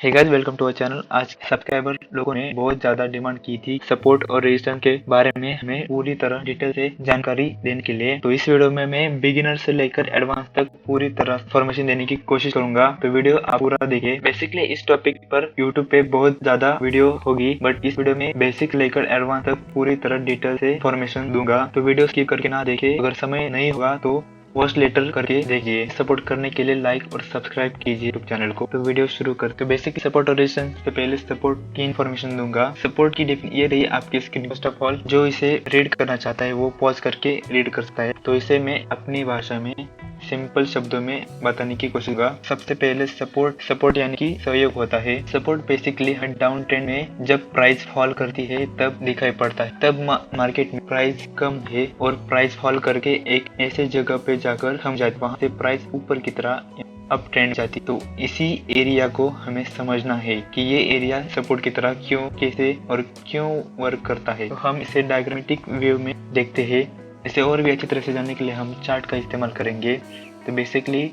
Hey guys, welcome to our channel. आज subscriber लोगों ने बहुत ज्यादा डिमांड की थी सपोर्ट और रेजिस्टेंस के बारे में हमें पूरी तरह डिटेल से जानकारी देने के लिए। तो इस वीडियो में मैं बिगिनर से लेकर एडवांस तक पूरी तरह इन्फॉर्मेशन देने की कोशिश करूंगा। तो वीडियो आप पूरा देखिए। बेसिकली इस टॉपिक पर यूट्यूब पे बहुत ज्यादा वीडियो होगी, बट इस वीडियो में बेसिक लेकर एडवांस तक पूरी तरह डिटेल से इन्फॉर्मेशन दूंगा। तो वीडियो स्किप करके ना देखे। अगर समय नहीं होगा तो वॉच लेटर करके देखिए। सपोर्ट करने के लिए लाइक और सब्सक्राइब कीजिए यूट्यूब चैनल को। तो वीडियो शुरू करते बेसिक सपोर्ट और रेजिस्टेंस से पहले सपोर्ट की इन्फॉर्मेशन दूंगा। सपोर्ट की ये रही आपकी स्क्रीन। फर्स्ट ऑफ ऑल जो इसे रीड करना चाहता है वो पॉज करके रीड कर सकता है। तो इसे मैं अपनी भाषा में सिंपल शब्दों में बताने की कोशिश करूंगा। सबसे पहले सपोर्ट यानी कि सहयोग होता है। सपोर्ट बेसिकली डाउन ट्रेंड में जब प्राइस फॉल करती है तब दिखाई पड़ता है। तब मार्केट में प्राइस कम है और प्राइस फॉल करके एक ऐसे जगह पे जाकर थम जाती, वहां से प्राइस ऊपर की तरह अप ट्रेंड जाती। तो इसी एरिया को हमें समझना है कि ये एरिया सपोर्ट की तरह क्यों, कैसे और क्यों वर्क करता है। तो हम इसे डायग्रामेटिक व्यू में देखते हैं। इसे और भी अच्छी तरह से जानने के लिए हम चार्ट का इस्तेमाल करेंगे। तो बेसिकली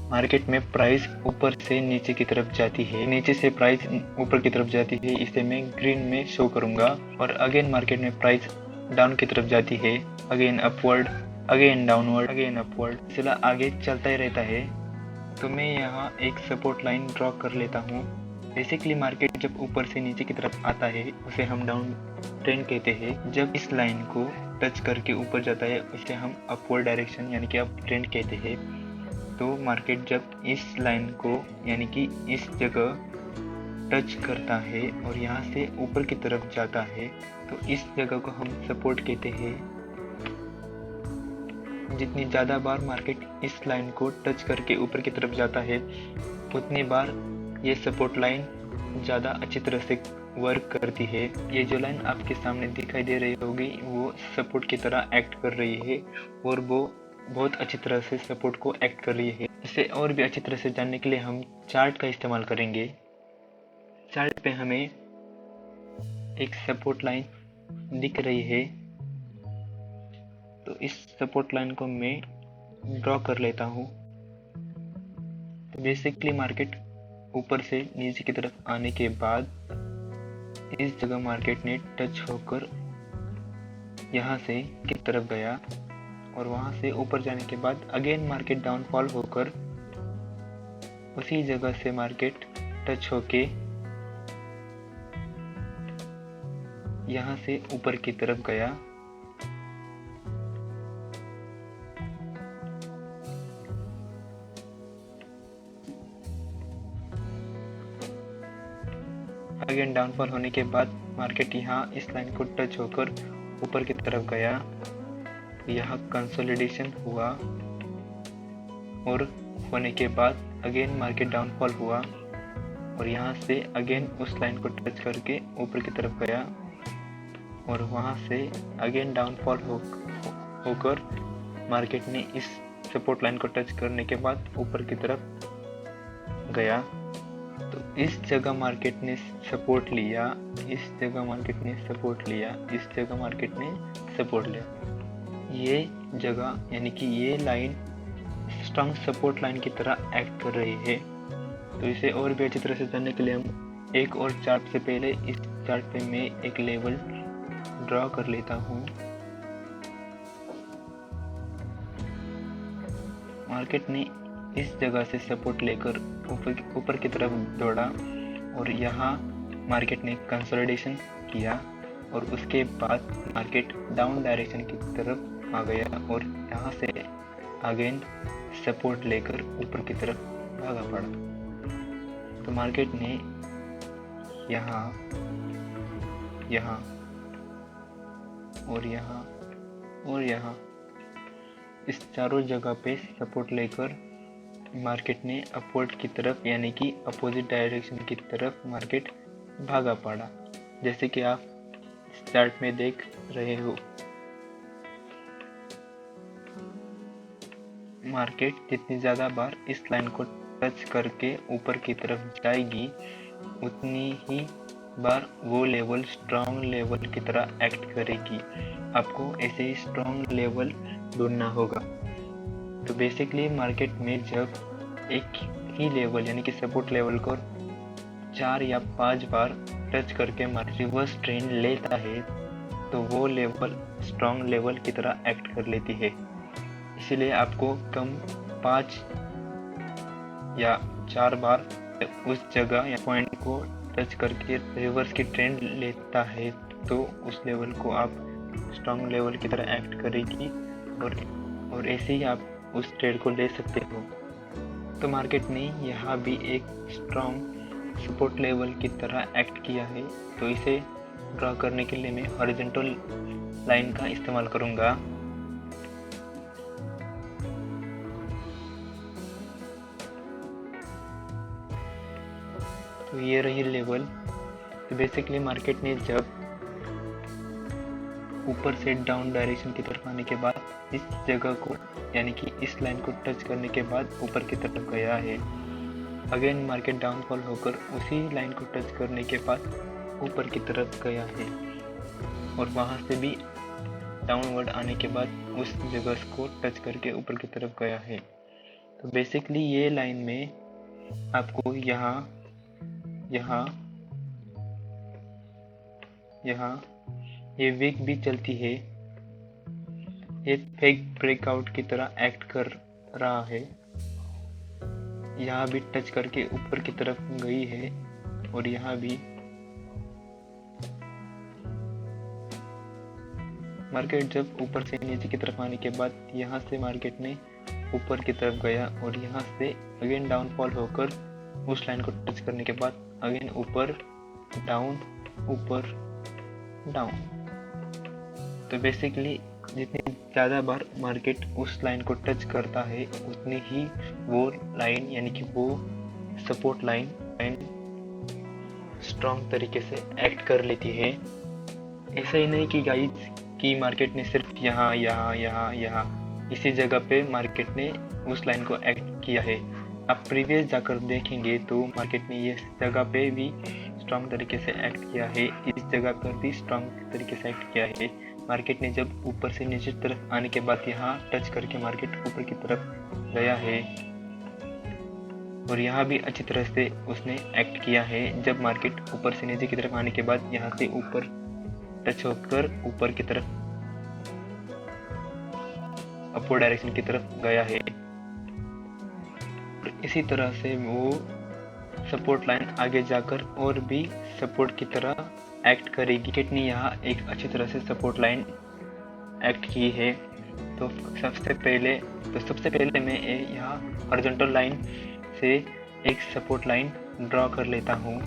मार्केट में प्राइस ऊपर से नीचे की तरफ जाती है, नीचे से प्राइस ऊपर की तरफ जाती है। इसे मैं ग्रीन में शो करूंगा। और अगेन मार्केट में प्राइस डाउन की तरफ जाती है, again upward, again downward, again upward, सिलसिला आगे चलता ही रहता है। तो मैं यहाँ एक सपोर्ट लाइन ड्रॉ कर लेता हूँ। बेसिकली मार्केट जब ऊपर से नीचे की तरफ आता है उसे हम डाउन ट्रेंड कहते हैं। जब इस लाइन को टच करके ऊपर जाता है उसे हम अपवर्ड डायरेक्शन यानी कि अप ट्रेंड कहते हैं। तो मार्केट जब इस लाइन को यानी कि इस जगह टच करता है और यहाँ से ऊपर की तरफ जाता है तो इस जगह को हम सपोर्ट कहते हैं। जितनी ज़्यादा बार मार्केट इस लाइन को टच करके ऊपर की तरफ जाता है उतनी बार ये सपोर्ट लाइन ज़्यादा अच्छी तरह से वर्क करती है। ये जो लाइन आपके सामने दिखाई दे रही होगी वो सपोर्ट की तरह एक्ट कर रही है और वो बहुत अच्छी तरह से सपोर्ट को एक्ट कर रही है। इसे और भी अच्छी तरह से जानने के लिए हम चार्ट का इस्तेमाल करेंगे। चार्ट पे हमें एक सपोर्ट लाइन दिख रही है, तो इस सपोर्ट लाइन को मैं ड्रॉ कर लेता हूँ। तो बेसिकली मार्केट ऊपर से नीचे की तरफ आने के बाद इस जगह मार्केट ने टच होकर यहाँ से की तरफ गया और वहाँ से ऊपर जाने के बाद अगेन मार्केट डाउनफॉल होकर उसी जगह से मार्केट टच होके यहाँ से ऊपर की तरफ गया। अगेन डाउनफॉल होने के बाद मार्केट यहाँ इस लाइन को टच होकर ऊपर की तरफ गया। यहाँ कंसोलिडेशन हुआ और होने के बाद अगेन मार्केट डाउनफॉल हुआ और यहाँ से अगेन उस लाइन को टच करके ऊपर की तरफ गया और वहाँ से अगेन डाउनफॉल होकर मार्केट ने इस सपोर्ट लाइन को टच करने के बाद ऊपर की तरफ गया। तो इस जगह मार्केट ने सपोर्ट लिया, इस जगह मार्केट ने सपोर्ट लिया, इस जगह मार्केट ने सपोर्ट लिया। ये जगह यानी कि ये लाइन स्ट्रॉन्ग सपोर्ट लाइन की तरह एक्ट कर रही है। तो इसे और भी अच्छी तरह से जानने के लिए हम एक और चार्ट से पहले इस चार्ट पे मैं एक लेवल ड्रॉ कर लेता हूँ। मार्केट ने इस जगह से सपोर्ट लेकर ऊपर की तरफ दौड़ा और यहाँ मार्केट ने कंसोलिडेशन किया और उसके बाद मार्केट डाउन डायरेक्शन की तरफ आ गया और यहाँ से अगेन सपोर्ट लेकर ऊपर की तरफ भागा पड़ा। तो मार्केट ने यहाँ और यहाँ और यहाँ इस चारों जगह पे सपोर्ट लेकर मार्केट ने अपवर्ड की तरफ यानी कि अपोजिट डायरेक्शन की तरफ मार्केट भागा पड़ा, जैसे कि आप इस चार्ट में देख रहे हो। मार्केट जितनी ज़्यादा बार इस लाइन को टच करके ऊपर की तरफ जाएगी उतनी ही बार वो लेवल स्ट्रॉन्ग लेवल की तरह एक्ट करेगी। आपको ऐसे ही स्ट्रॉन्ग लेवल ढूंढना होगा। तो बेसिकली मार्केट में जब एक ही लेवल यानी कि सपोर्ट लेवल को 4 या 5 बार टच करके रिवर्स ट्रेंड लेता है तो वो लेवल स्ट्रॉन्ग लेवल की तरह एक्ट कर लेती है। इसलिए आपको कम 5 या 4 बार उस जगह या पॉइंट को टच करके रिवर्स की ट्रेंड लेता है तो उस लेवल को आप स्ट्रॉन्ग लेवल की तरह एक्ट करेगी और ऐसे ही आप उस ट्रेड को ले सकते हो। तो मार्केट ने यहाँ भी एक स्ट्रॉन्ग सपोर्ट लेवल की तरह एक्ट किया है, तो इसे ड्रॉ करने के लिए मैं हॉरिजॉन्टल लाइन का इस्तेमाल करूँगा। तो ये रही लेवल। तो बेसिकली मार्केट ने जब ऊपर से डाउन डायरेक्शन की तरफ आने के बाद इस जगह को यानी कि इस लाइन को टच करने के बाद ऊपर की तरफ गया है। अगेन मार्केट डाउनफॉल होकर उसी लाइन को टच करने के बाद ऊपर की तरफ गया है और वहां से भी डाउनवर्ड आने के बाद उस जगह को टच करके ऊपर की तरफ गया है। तो बेसिकली ये लाइन में आपको यहाँ ये वीक भी चलती है, ये फेक ब्रेकआउट की तरह एक्ट कर रहा है। यहाँ भी टच करके ऊपर की तरफ गई है और यहाँ भी मार्केट जब ऊपर से नीचे की तरफ आने के बाद यहाँ से मार्केट ने ऊपर की तरफ गया और यहाँ से अगेन डाउनफॉल होकर उस लाइन को टच करने के बाद अगेन ऊपर डाउन ऊपर डाउन। तो बेसिकली जितनी ज़्यादा बार मार्केट उस लाइन को टच करता है उतनी ही वो लाइन यानी कि वो सपोर्ट लाइन स्ट्रॉन्ग तरीके से एक्ट कर लेती है। ऐसा ही नहीं कि गाइस कि मार्केट ने सिर्फ यहाँ इसी जगह पे मार्केट ने उस लाइन को एक्ट किया है। आप प्रीवियस जाकर देखेंगे तो मार्केट ने इस जगह पे भी स्ट्रॉन्ग तरीके से एक्ट किया है, इस जगह पर भी स्ट्रॉन्ग तरीके से एक्ट किया है। मार्केट ने जब ऊपर से नीचे तरफ आने के बाद यहाँ टच करके मार्केट ऊपर की तरफ गया है और यहाँ भी अच्छी तरह से उसने एक्ट किया है। जब मार्केट ऊपर से नीचे की तरफ आने के बाद यहाँ से ऊपर टच होकर ऊपर की तरफ अपवर्ड डायरेक्शन की तरफ गया है। इसी तरह से वो सपोर्ट लाइन आगे जाकर और भी सपोर्ट की तरह एक्ट करेगी। मार्केट ने यहाँ एक अच्छी तरह से सपोर्ट लाइन एक्ट की है। तो सबसे पहले मैं यहाँ हॉरिजॉन्टल लाइन से एक सपोर्ट लाइन ड्रॉ कर लेता हूँ।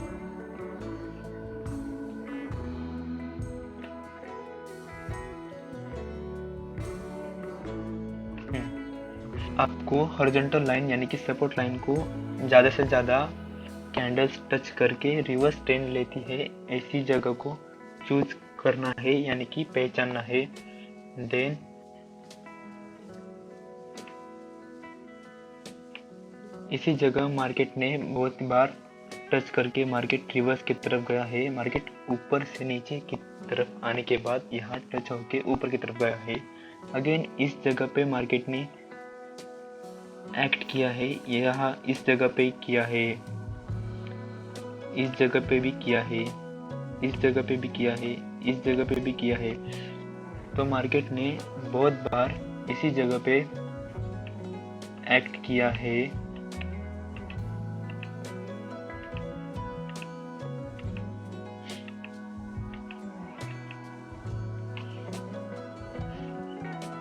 आपको हॉरिजॉन्टल लाइन यानी कि सपोर्ट लाइन को ज़्यादा से ज़्यादा कैंडल्स टच करके रिवर्स ट्रेंड लेती है ऐसी जगह को चूज करना है यानी कि पहचानना है। देन इसी जगह मार्केट ने बहुत बार टच करके मार्केट रिवर्स की तरफ गया है। मार्केट ऊपर से नीचे की तरफ आने के बाद यहाँ टच होके ऊपर की तरफ गया है। अगेन इस जगह पे मार्केट ने एक्ट किया है, यहाँ इस जगह पे किया है, इस जगह पे भी किया है, इस जगह पे भी किया है, इस जगह पे भी किया है। तो मार्केट ने बहुत बार इसी जगह पे एक्ट किया है।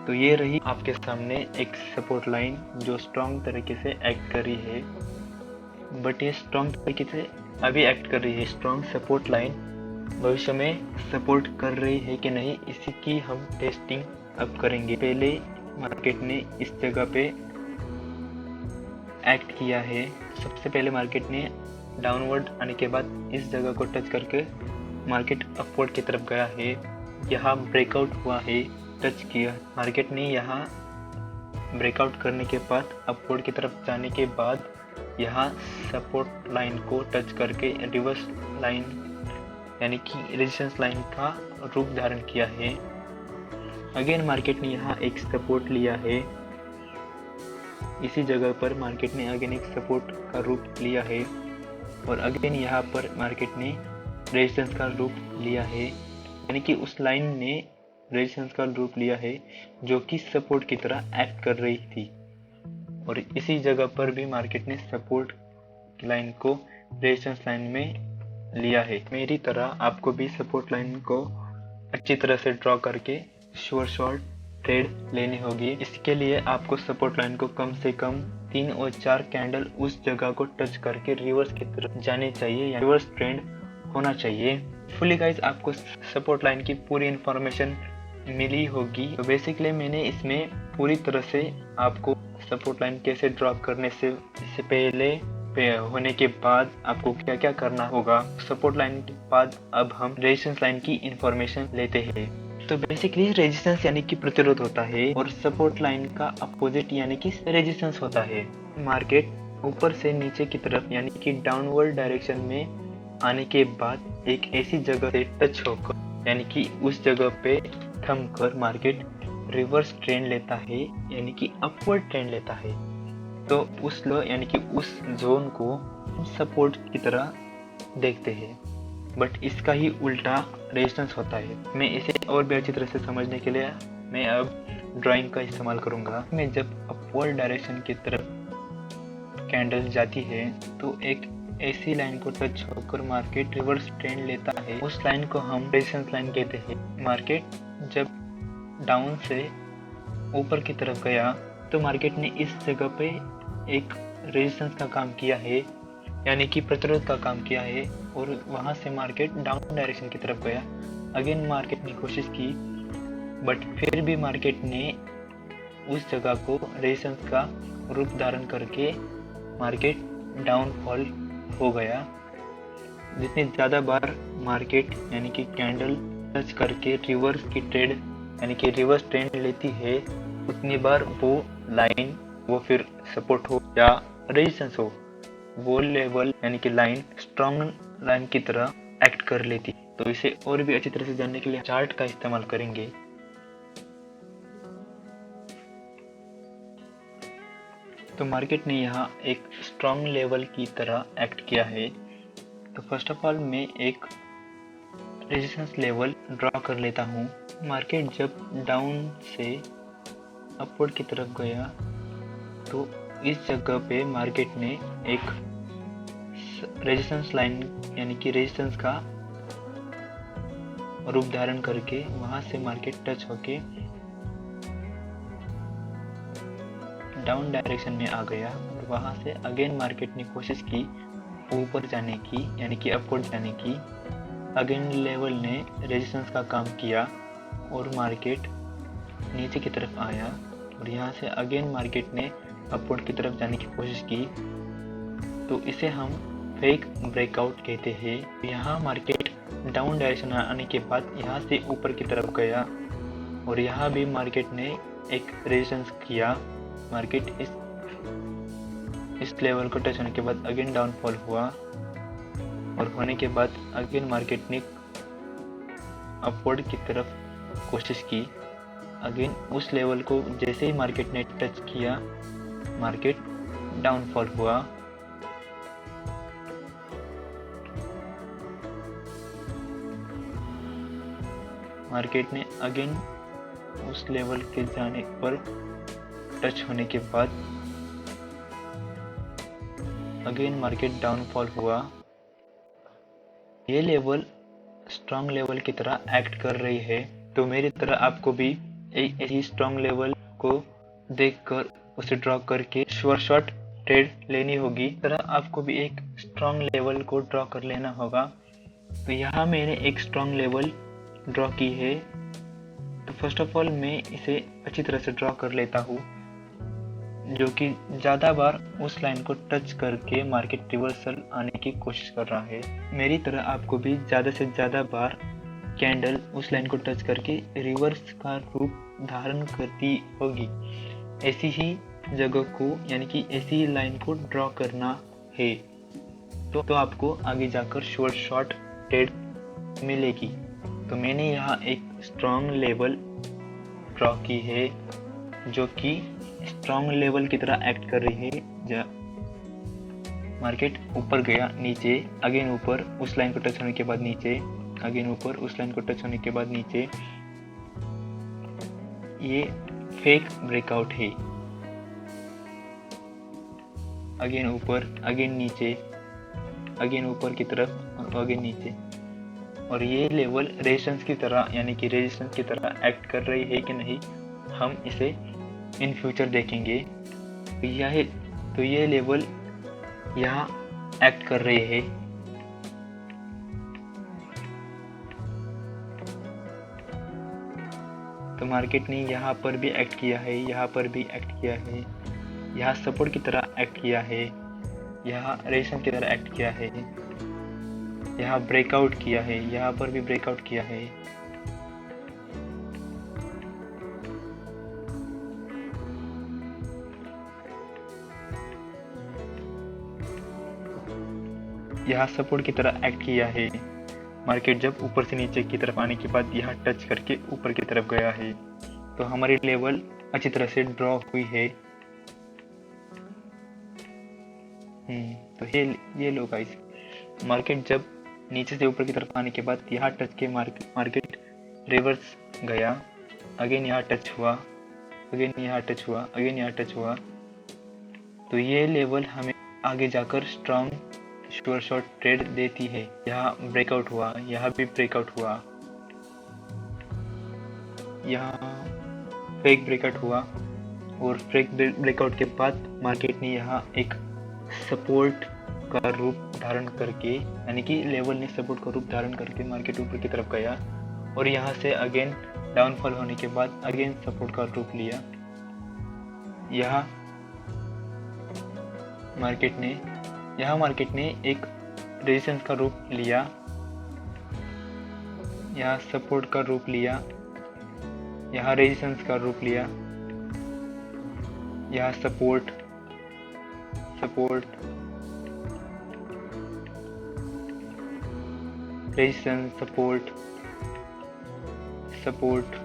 तो ये रही आपके सामने एक सपोर्ट लाइन जो स्ट्रॉन्ग तरीके से एक्ट कर रही है, बट ये स्ट्रॉन्ग तरीके से अभी एक्ट कर रही है। स्ट्रॉन्ग सपोर्ट लाइन भविष्य में सपोर्ट कर रही है कि नहीं इसी की हम टेस्टिंग अब करेंगे। पहले मार्केट ने इस जगह पे एक्ट किया है। सबसे पहले मार्केट ने डाउनवर्ड आने के बाद इस जगह को टच करके मार्केट अपवर्ड की तरफ गया है। यहाँ ब्रेकआउट हुआ है, टच किया। मार्केट ने यहाँ ब्रेकआउट करने के बाद अपवर्ड की तरफ जाने के बाद यहाँ सपोर्ट लाइन को टच करके रिवर्स लाइन यानी कि रेजिस्टेंस लाइन का रूप धारण किया है। अगेन मार्केट ने यहाँ एक सपोर्ट लिया है। इसी जगह पर मार्केट ने अगेन एक सपोर्ट का रूप लिया है। और अगेन यहाँ पर मार्केट ने रेजिस्टेंस का रूप लिया है, यानी कि उस लाइन ने रेजिस्टेंस का रूप लिया है जो कि सपोर्ट की तरह एक्ट कर रही थी। और इसी जगह पर भी मार्केट ने सपोर्ट लाइन को रेजिस्टेंस लाइन में लिया है। मेरी तरह आपको भी सपोर्ट लाइन को अच्छी तरह से ड्रॉ करके शॉर्ट ट्रेड लेनी होगी। इसके लिए आपको सपोर्ट लाइन को कम से कम 3 और 4 कैंडल उस जगह को टच करके रिवर्स की तरफ जाने चाहिए या रिवर्स ट्रेंड होना चाहिए। फुली गाइस आपको सपोर्ट लाइन की पूरी इंफॉर्मेशन मिली होगी। तो बेसिकली मैंने इसमें पूरी तरह से आपको सपोर्ट लाइन कैसे ड्रॉ करने से इससे पहले होने के बाद आपको क्या क्या करना होगा, सपोर्ट लाइन के बाद अब हम रेजिस्टेंस लाइन की इंफॉर्मेशन लेते हैं। तो बेसिकली रेजिस्टेंस यानी कि प्रतिरोध होता है और सपोर्ट लाइन का अपोजिट यानी कि रेजिस्टेंस होता है। मार्केट ऊपर से नीचे की तरफ यानी कि डाउनवर्ड डायरेक्शन में आने के बाद एक ऐसी जगह से टच होकर यानी कि उस जगह पे थम कर मार्केट रिवर्स ट्रेंड लेता है यानी कि अपवर्ड ट्रेंड लेता है। तो उस लो यानी कि उस जोन को सपोर्ट की तरह देखते हैं, बट इसका ही उल्टा रेजिस्टेंस होता है। मैं इसे और भी अच्छी तरह से समझने के लिए मैं अब ड्राइंग का इस्तेमाल करूंगा। मैं जब अपवर्ड डायरेक्शन की तरफ कैंडल जाती है तो एक ऐसी लाइन को टच होकर मार्केट रिवर्स ट्रेंड लेता है, उस लाइन को हम रेजिस्टेंस लाइन कहते हैं। मार्केट जब डाउन से ऊपर की तरफ गया तो मार्केट ने इस जगह पे एक रेजिस्टेंस का काम किया है यानी कि प्रतिरोध का काम किया है और वहां से मार्केट डाउन डायरेक्शन की तरफ गया। अगेन मार्केट ने कोशिश की बट फिर भी मार्केट ने उस जगह को रेजिस्टेंस का रूप धारण करके मार्केट डाउनफॉल हो गया। जितनी ज़्यादा बार मार्केट यानी कि कैंडल टच करके रिवर्स की ट्रेड यानी कि रिवर्स ट्रेंड लेती है उतनी बार वो लाइन वो फिर सपोर्ट हो या रेजिस्टेंस हो वो लेवल यानी कि लाइन स्ट्रॉन्ग लाइन की तरह एक्ट कर लेती। तो इसे और भी अच्छी तरह से जानने के लिए चार्ट का इस्तेमाल करेंगे। तो मार्केट ने यहाँ एक स्ट्रॉन्ग लेवल की तरह एक्ट किया है। तो फर्स्ट ऑफ ऑल मैं एक रेजिस्टेंस लेवल ड्रॉ कर लेता हूँ। मार्केट जब डाउन से अपवर्ड की तरफ गया तो इस जगह पे मार्केट ने एक रेजिस्टेंस लाइन यानी कि रेजिस्टेंस का रूप धारण करके वहां से मार्केट टच होके डाउन डायरेक्शन में आ गया और वहां से अगेन मार्केट ने कोशिश की ऊपर जाने की यानी कि अपवर्ड जाने की। अगेन लेवल ने रेजिस्टेंस का काम किया और मार्केट नीचे की तरफ आया और यहाँ से अगेन मार्केट ने अपवर्ड की तरफ जाने की कोशिश की। तो इसे हम फेक ब्रेकआउट कहते हैं। यहाँ मार्केट डाउन डायरेक्शन आने के बाद यहाँ से ऊपर की तरफ गया और यहाँ भी मार्केट ने एक रेजिस्टेंस किया। मार्केट इस लेवल को टच होने के बाद अगेन डाउनफॉल हुआ और होने के बाद अगेन मार्केट ने अपवर्ड की तरफ कोशिश की। अगेन उस लेवल को जैसे ही मार्केट ने टच किया मार्केट डाउनफॉल हुआ। मार्केट ने अगेन उस लेवल के जाने पर टच होने के बाद अगेन मार्केट डाउनफॉल हुआ। ये लेवल स्ट्रॉन्ग लेवल की तरह एक्ट कर रही है। तो मेरी तरह आपको भी एक ऐसी स्ट्रॉन्ग लेवल को देखकर उसे ड्रॉ करके शॉर्ट ट्रेड लेनी होगी। इस तरह आपको भी एक स्ट्रॉन्ग लेवल को ड्रॉ कर लेना होगा। तो यहाँ मैंने एक स्ट्रॉन्ग लेवल ड्रॉ की है। तो फर्स्ट ऑफ ऑल मैं इसे अच्छी तरह से ड्रॉ कर लेता हूँ जो कि ज़्यादा बार उस लाइन को टच करके मार्केट रिवर्सल आने की कोशिश कर रहा है। मेरी तरह आपको भी ज़्यादा से ज़्यादा बार कैंडल उस लाइन को टच करके रिवर्स का रूप धारण करती होगी। ऐसी ही जगह को यानी कि ऐसी ही लाइन को ड्रॉ करना है तो आपको आगे जाकर शॉर्ट ट्रेड मिलेगी। तो मैंने यहाँ एक स्ट्रॉन्ग लेवल ड्रॉ की है जो कि स्ट्रॉन्ग लेवल की तरह एक्ट कर रही है। मार्केट ऊपर गया, नीचे, अगेन ऊपर, उस लाइन को टच होने के बाद नीचे, अगेन ऊपर, उस लाइन को टच होने के बाद नीचे। ये फेक ब्रेकआउट है। अगेन ऊपर, अगेन नीचे, अगेन ऊपर की तरफ और अगेन नीचे। और ये लेवल रेजिस्टेंस की तरह, यानी कि रेजिस्टेंस की तरह एक्ट कर रही है कि नहीं, हम इसे इन फ्यूचर देखेंगे। तो ये लेवल यहाँ एक्ट कर रही है। तो मार्केट ने यहाँ पर भी एक्ट किया है, यहाँ पर भी एक्ट किया है, यहाँ सपोर्ट की तरह एक्ट किया है, यहाँ रेजिस्टेंस की तरह एक्ट किया है, यहाँ ब्रेकआउट किया है, यहाँ पर भी ब्रेकआउट किया है। यहाँ सपोर्ट की तरह एक्ट किया है। मार्केट जब ऊपर से नीचे की तरफ आने के बाद यहाँ टच करके ऊपर की तरफ गया है। तो हमारी लेवल अच्छी तरह से ड्रॉ हुई है। तो ये लो गाइस, मार्केट जब नीचे से ऊपर की तरफ आने के बाद यहाँ टच के मार्केट रिवर्स गया, अगेन यहाँ टच हुआ, अगेन यहाँ टच हुआ, अगेन यहाँ टच हुआ। तो ये लेवल हमें आगे जाकर स्ट्रॉन्ग श्योर शॉट ट्रेड देती है। यहाँ ब्रेकआउट हुआ, यहाँ भी ब्रेकआउट हुआ, यहाँ फेक ब्रेकआउट हुआ, और फेक ब्रेकआउट के बाद मार्केट ने यहाँ एक सपोर्ट का रूप धारण करके, यानी कि लेवल ने सपोर्ट का रूप धारण करके मार्केट ऊपर की तरफ गया, और यहाँ से अगेन डाउनफॉल होने के बाद अगेन सपोर्ट का रूप लिया। यहाँ मार्केट ने एक रेजिस्टेंस का रूप लिया, यहाँ सपोर्ट का रूप लिया, यहाँ रेजिस्टेंस का रूप लिया, यहाँ सपोर्ट, रेजिस्टेंस, सपोर्ट।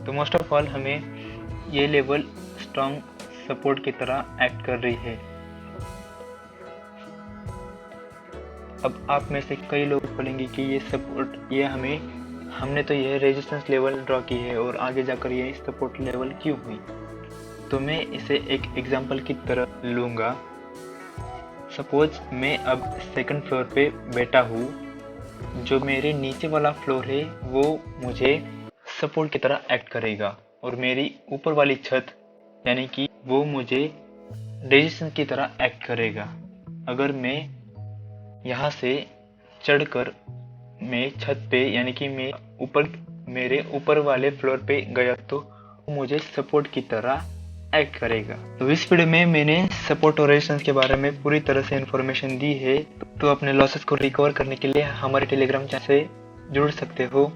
तो मोस्ट ऑफ ऑल हमें ये लेवल स्ट्रॉन्ग सपोर्ट की तरह एक्ट कर रही है। अब आप में से कई लोग बोलेंगे कि ये सपोर्ट, ये हमने तो ये रेजिस्टेंस लेवल ड्रॉ की है और आगे जाकर ये सपोर्ट लेवल क्यों हुई। तो मैं इसे एक एग्जांपल की तरह लूँगा। सपोज मैं अब सेकंड फ्लोर पे बैठा हूँ, जो मेरे नीचे वाला फ्लोर है वो मुझे सपोर्ट की तरह एक्ट करेगा, और मेरी ऊपर वाली छत यानी कि वो मुझे रेजिस्टेंस की तरह एक्ट करेगा। अगर मैं यहाँ से चढ़कर मैं छत पे, यानी कि मैं मेरे ऊपर वाले फ्लोर पे गया, तो वो मुझे सपोर्ट की तरह एक्ट करेगा। तो इस वीडियो में मैंने सपोर्ट और रेजिस्टेंस के बारे में पूरी तरह से इन्फॉर्मेशन दी है। तो अपने लॉसेस को रिकवर करने के लिए हमारे टेलीग्राम चैनल से जुड़ सकते हो।